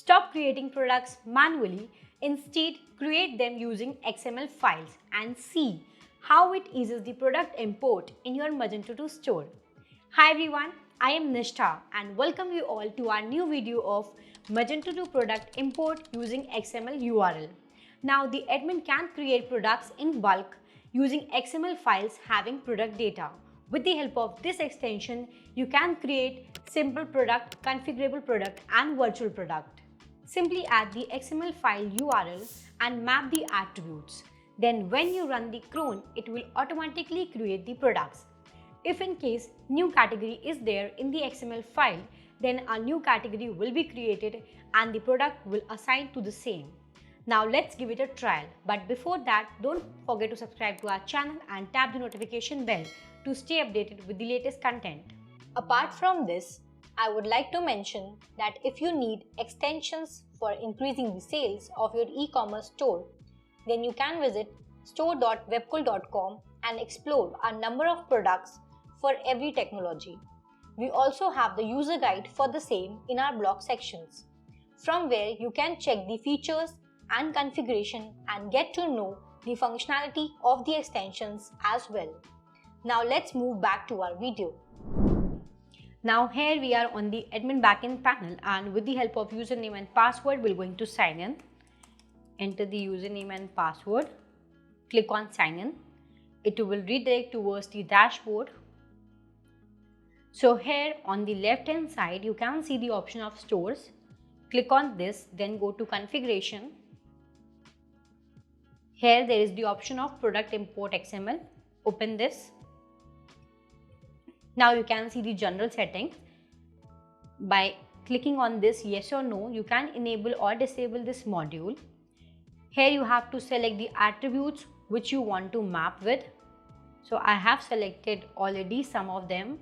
Stop creating products manually. Instead, create them using XML files and see how it eases the product import in your Magento 2 store. Hi everyone, I am Nishtha and welcome you all to our new video of Magento 2 product import using XML URL. Now the admin can create products in bulk using XML files having product data. With the help of this extension, you can create simple product, configurable product and virtual product. Simply add the XML file URL and map the attributes. Then when you run the cron, it will automatically create the products. If in case new category is there in the XML file, then a new category will be created and the product will assign to the same. Now let's give it a trial. But before that, don't forget to subscribe to our channel and tap the notification bell to stay updated with the latest content. Apart from this, I would like to mention that if you need extensions for increasing the sales of your e-commerce store, then you can visit store.webkul.com and explore a number of products for every technology. We also have the user guide for the same in our blog sections, from where you can check the features and configuration and get to know the functionality of the extensions as well. Now let's move back to our video. Now here we are on the admin backend panel, and with the help of username and password, we're going to sign in. Enter the username and password. Click on sign in. It will redirect towards the dashboard. So here on the left hand side, you can see the option of stores. Click on this, then go to configuration. Here there is the option of product import XML. Open this. Now you can see the general settings. By clicking on this yes or no, you can enable or disable this module. Here you have to select the attributes which you want to map with. So I have selected already some of them.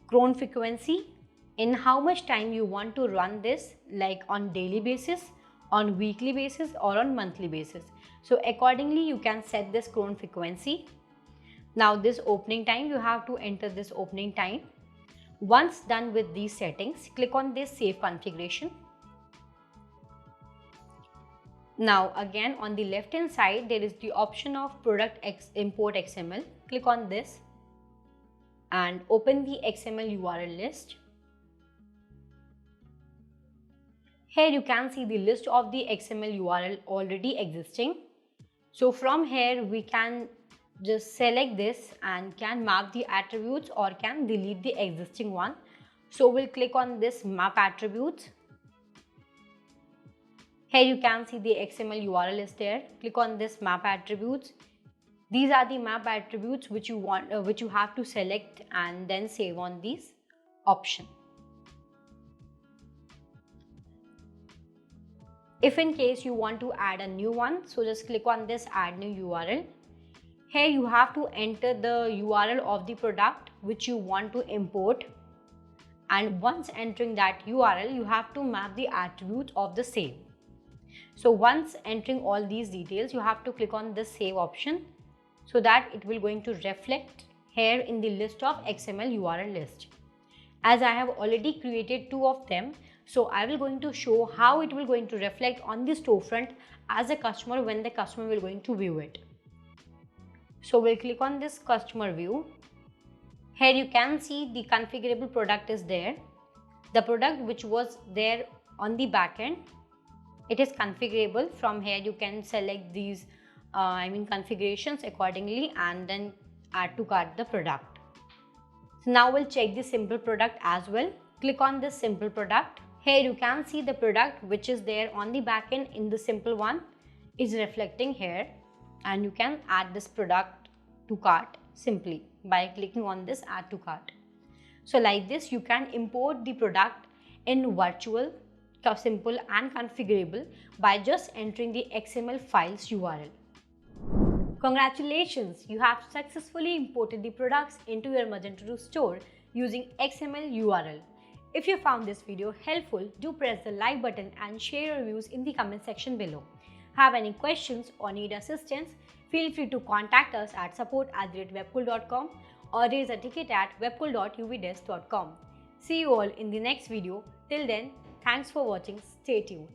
Cron frequency, in how much time you want to run this, like on daily basis, on weekly basis or on monthly basis. So accordingly you can set this cron frequency. Now this opening time, you have to enter this opening time. Once done with these settings, click on this save configuration. Now again on the left hand side, there is the option of product import XML. Click on this and open the XML URL list. Here you can see the list of the XML URL already existing. So from here we can just select this and can map the attributes or can delete the existing one. So we'll click on this map attributes. Here you can see the XML URL is there. Click on this map attributes. These are the map attributes which you want, which you have to select and then save on this option. If in case you want to add a new one, so just click on this add new URL. Here you have to enter the URL of the product which you want to import, and once entering that URL, you have to map the attributes of the same. So once entering all these details, you have to click on the save option so that it will going to reflect here in the list of XML URL list. As I have already created two of them, so I will going to show how it will going to reflect on the storefront as a customer when the customer will going to view it. So we'll click on this customer view. Here you can see the configurable product is there. The product which was there on the backend, it is configurable. From here you can select these configurations accordingly and then add to cart the product. So now we'll check the simple product as well. Click on this simple product. Here you can see the product which is there on the backend in the simple one is reflecting here, and you can add this product to cart simply by clicking on this add to cart. So like this you can import the product in virtual, simple and configurable by just entering the XML files URL. Congratulations, you have successfully imported the products into your Magento 2 store using XML URL. If you found this video helpful, do press the like button and share your views in the comment section below. Have any questions or need assistance, feel free to contact us at support@webkul.com or raise a ticket at webkul.uvdesk.com. See you all in the next video. Till then, Thanks for watching. Stay tuned.